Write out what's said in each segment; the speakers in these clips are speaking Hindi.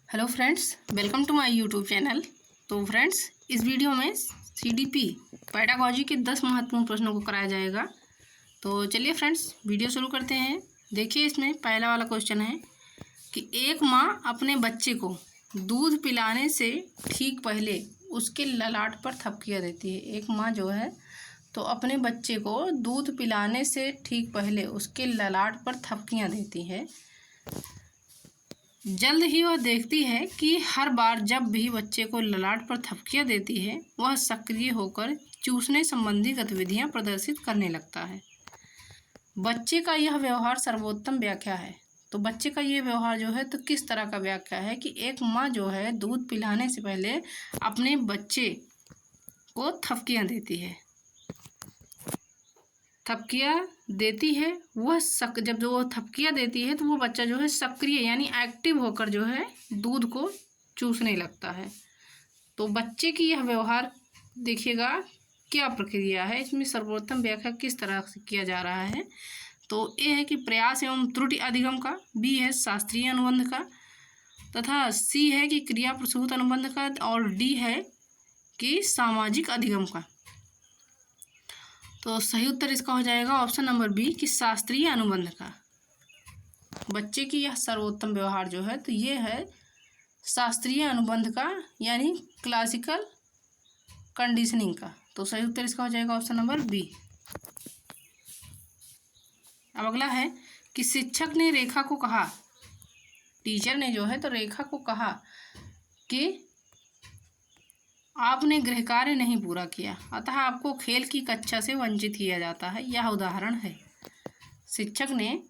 Hello friends, welcome to my YouTube channel. तो फ्रेंड्स, इस वीडियो में सीडीपी पेडागॉजी के 10 महत्वपूर्ण प्रश्नों को कराया जाएगा। तो चलिए फ्रेंड्स, वीडियो शुरू करते हैं। देखिए, इसमें पहला वाला क्वेश्चन है कि एक माँ अपने बच्चे को दूध पिलाने से ठीक पहले उसके ललाट पर थपकियाँ देती है। एक माँ जो है तो अपने बच्चे को दूध पिलाने से ठीक पहले उसके ललाट पर थपकियाँ देती है। जल्द ही वह देखती है कि हर बार जब भी बच्चे को ललाट पर थपकियाँ देती है, वह सक्रिय होकर चूसने संबंधी गतिविधियां प्रदर्शित करने लगता है। बच्चे का यह व्यवहार सर्वोत्तम व्याख्या है। तो बच्चे का ये व्यवहार जो है तो किस तरह का व्याख्या है कि एक माँ जो है दूध पिलाने से पहले अपने बच्चे को थपकियाँ देती है। थपकियाँ देती है वह जब वो थपकियाँ देती है तो वो बच्चा जो है सक्रिय यानी एक्टिव होकर जो है दूध को चूसने लगता है। तो बच्चे की यह व्यवहार देखिएगा क्या प्रक्रिया है, इसमें सर्वोत्तम व्याख्या किस तरह से किया जा रहा है। तो ए है कि प्रयास एवं त्रुटि अधिगम का, बी है शास्त्रीय अनुबंध का, तथा सी है कि क्रिया प्रसूत अनुबंध का, और डी है कि सामाजिक अधिगम का। तो सही उत्तर इसका हो जाएगा ऑप्शन नंबर बी कि शास्त्रीय अनुबंध का। बच्चे की यह सर्वोत्तम व्यवहार जो है तो ये है शास्त्रीय अनुबंध का यानी क्लासिकल कंडीशनिंग का। तो सही उत्तर इसका हो जाएगा ऑप्शन नंबर बी। अब अगला है कि शिक्षक ने रेखा को कहा, टीचर ने जो है तो रेखा को कहा कि आपने गृह कार्य नहीं पूरा किया, अतः आपको खेल की कक्षा से वंचित किया जाता है। यह उदाहरण है। शिक्षक ने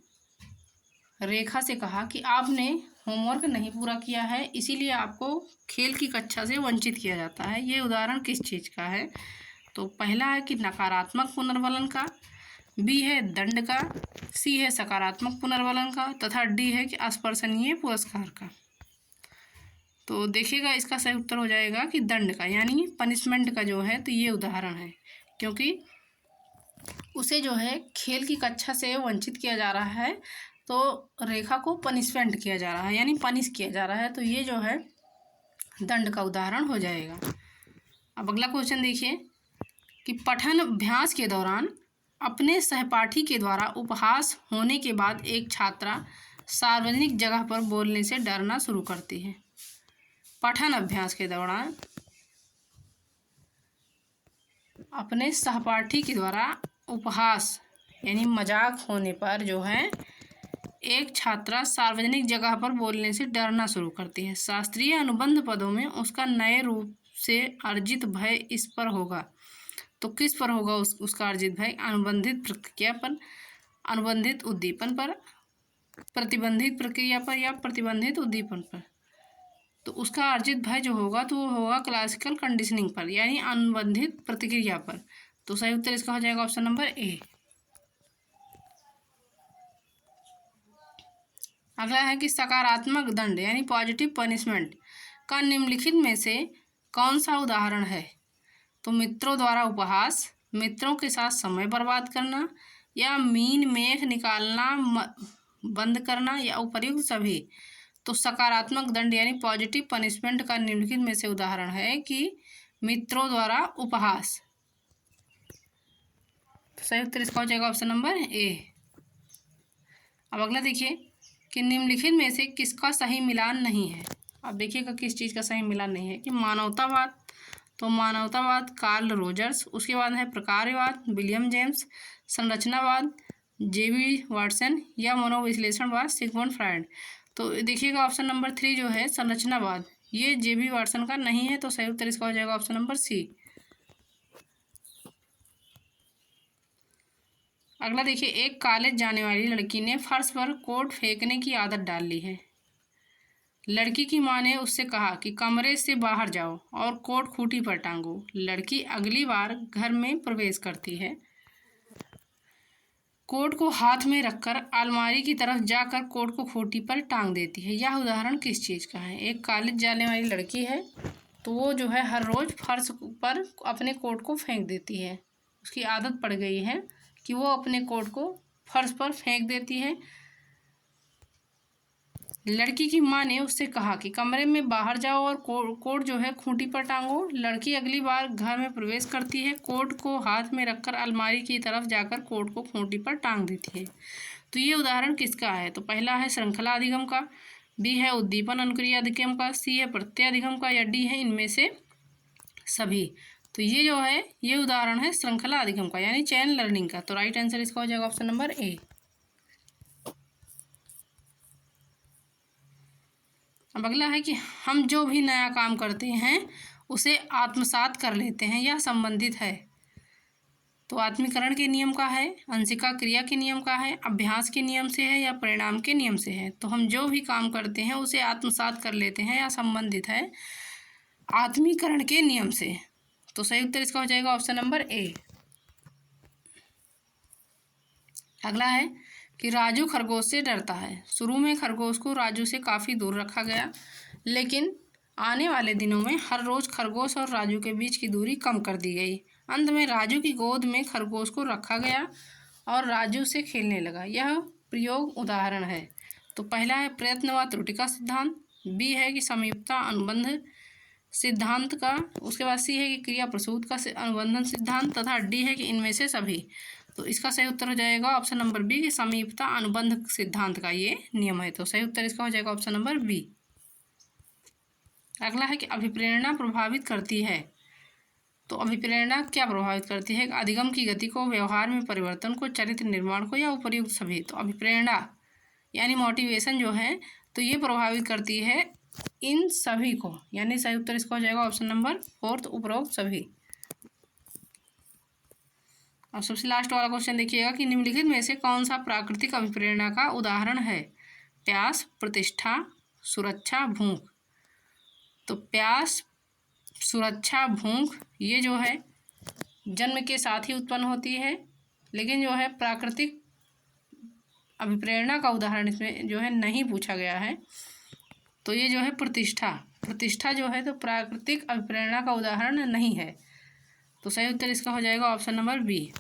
रेखा से कहा कि आपने होमवर्क नहीं पूरा किया है, इसीलिए आपको खेल की कक्षा से वंचित किया जाता है। ये उदाहरण किस चीज़ का है? तो पहला है कि नकारात्मक पुनर्वलन का, बी है दंड का, सी है सकारात्मक पुनर्वलन का, तथा डी है कि स्पर्शनीय पुरस्कार का। तो देखिएगा इसका सही उत्तर हो जाएगा कि दंड का यानी पनिशमेंट का जो है तो ये उदाहरण है, क्योंकि उसे जो है खेल की कक्षा से वंचित किया जा रहा है, तो रेखा को पनिशमेंट किया जा रहा है यानी पनिश किया जा रहा है, तो ये जो है दंड का उदाहरण हो जाएगा। अब अगला क्वेश्चन देखिए कि पठन अभ्यास के दौरान अपने सहपाठी के द्वारा उपहास होने के बाद एक छात्रा सार्वजनिक जगह पर बोलने से डरना शुरू करती है। पठन अभ्यास के दौरान अपने सहपाठी के द्वारा उपहास यानी मजाक होने पर जो है एक छात्रा सार्वजनिक जगह पर बोलने से डरना शुरू करती है। शास्त्रीय अनुबंध पदों में उसका नए रूप से अर्जित भय इस पर होगा। तो किस पर होगा उसका अर्जित भय? अनुबंधित प्रक्रिया पर, अनुबंधित उद्दीपन पर, प्रतिबंधित प्रक्रिया पर या प्रतिबंधित उद्दीपन पर। तो उसका अर्जित भय जो होगा तो वो होगा क्लासिकल कंडीशनिंग पर यानी अनुबंधित प्रतिक्रिया पर। तो सही उत्तर इसका हो जाएगा ऑप्शन नंबर ए। अगला है कि सकारात्मक दंड यानी पॉजिटिव पनिशमेंट का निम्नलिखित में से कौन सा उदाहरण है? तो मित्रों द्वारा उपहास, मित्रों के साथ समय बर्बाद करना, या मीन मेख निकालना बंद करना, या उपर्युक्त सभी। तो सकारात्मक दंड यानी पॉजिटिव पनिशमेंट का निम्नलिखित में से उदाहरण है कि मित्रों द्वारा उपहास। तो सही उत्तर इसका हो जाएगा ऑप्शन नंबर ए। अब अगला देखिए कि निम्नलिखित में से किसका सही मिलान नहीं है? अब देखिएगा किस चीज़ का सही मिलान नहीं है कि मानवतावाद। तो मानवतावाद कार्ल रोजर्स, उसके बाद है प्रकार्यवाद विलियम जेम्स, संरचनावाद जेबी वाटसन, या मनोविश्लेषणवाद सिगमंड फ्रायड। तो देखिएगा ऑप्शन नंबर 3 जो है संरचनावाद, ये जेबी वाटसन का नहीं है। तो सही उत्तर इसका हो जाएगा ऑप्शन नंबर सी। अगला देखिए, एक कॉलेज जाने वाली लड़की ने फर्श पर कोट फेंकने की आदत डाल ली है। लड़की की माँ ने उससे कहा कि कमरे से बाहर जाओ और कोट खूंटी पर टांगो। लड़की अगली बार घर में प्रवेश करती है, कोट को हाथ में रखकर अलमारी की तरफ जाकर कोट को खूंटी पर टांग देती है। यह उदाहरण किस चीज़ का है? एक कॉलेज जाने वाली लड़की है तो वो जो है हर रोज़ फर्श पर अपने कोट को फेंक देती है। उसकी आदत पड़ गई है कि वो अपने कोट को फर्श पर फेंक देती है। लड़की की माँ ने उससे कहा कि कमरे में बाहर जाओ और कोट जो है खूंटी पर टांगो। लड़की अगली बार घर में प्रवेश करती है, कोट को हाथ में रखकर अलमारी की तरफ जाकर कोट को खूंटी पर टांग देती है। तो ये उदाहरण किसका है? तो पहला है श्रृंखला अधिगम का, बी है उद्दीपन अनुक्रिया अधिगम का, सी है प्रत्यय अधिगम का, या डी है इनमें से सभी। तो ये जो है ये उदाहरण है श्रृंखला अधिगम का यानी चेन लर्निंग का। तो राइट आंसर इसका हो जाएगा ऑप्शन नंबर ए। अब अगला है कि हम जो भी नया काम करते हैं उसे आत्मसात कर लेते हैं, यह संबंधित है। तो आत्मीकरण के नियम का है, अंशिका क्रिया के नियम का है, अभ्यास के नियम से है, या परिणाम के नियम से है। तो हम जो भी काम करते हैं उसे आत्मसात कर लेते हैं या संबंधित है आत्मीकरण के नियम से। तो सही उत्तर इसका हो जाएगा ऑप्शन नंबर ए। अगला है कि राजू खरगोश से डरता है। शुरू में खरगोश को राजू से काफ़ी दूर रखा गया, लेकिन आने वाले दिनों में हर रोज़ खरगोश और राजू के बीच की दूरी कम कर दी गई। अंत में राजू की गोद में खरगोश को रखा गया और राजू से खेलने लगा। यह प्रयोग उदाहरण है। तो पहला है प्रयत्न व त्रुटि का सिद्धांत, बी है कि संयुक्ता अनुबंध सिद्धांत का, उसके बाद सी है कि क्रिया प्रसूत का अनुबंधन सिद्धांत, तथा डी है कि इनमें से सभी। तो इसका सही उत्तर हो जाएगा ऑप्शन नंबर बी कि समीपता अनुबंध सिद्धांत का ये नियम है। तो सही उत्तर इसका हो जाएगा ऑप्शन नंबर बी। अगला है कि अभिप्रेरणा प्रभावित करती है। तो अभिप्रेरणा क्या प्रभावित करती है? अधिगम की गति को, व्यवहार में परिवर्तन को, चरित्र निर्माण को, या उपर्युक्त सभी। तो अभिप्रेरणा यानी मोटिवेशन जो है तो ये प्रभावित करती है इन सभी को, यानी सही उत्तर इसका हो जाएगा ऑप्शन नंबर फोर्थ, उपरोक्त सभी। और सबसे लास्ट वाला क्वेश्चन देखिएगा कि निम्नलिखित में से कौन सा प्राकृतिक अभिप्रेरणा का उदाहरण है? प्यास, प्रतिष्ठा, सुरक्षा, भूख। तो प्यास, सुरक्षा, भूख ये जो है जन्म के साथ ही उत्पन्न होती है, लेकिन जो है प्राकृतिक अभिप्रेरणा का उदाहरण इसमें जो है नहीं पूछा गया है। तो ये जो है प्रतिष्ठा जो है तो प्राकृतिक अभिप्रेरणा का उदाहरण नहीं है। तो सही उत्तर इसका हो जाएगा ऑप्शन नंबर बी।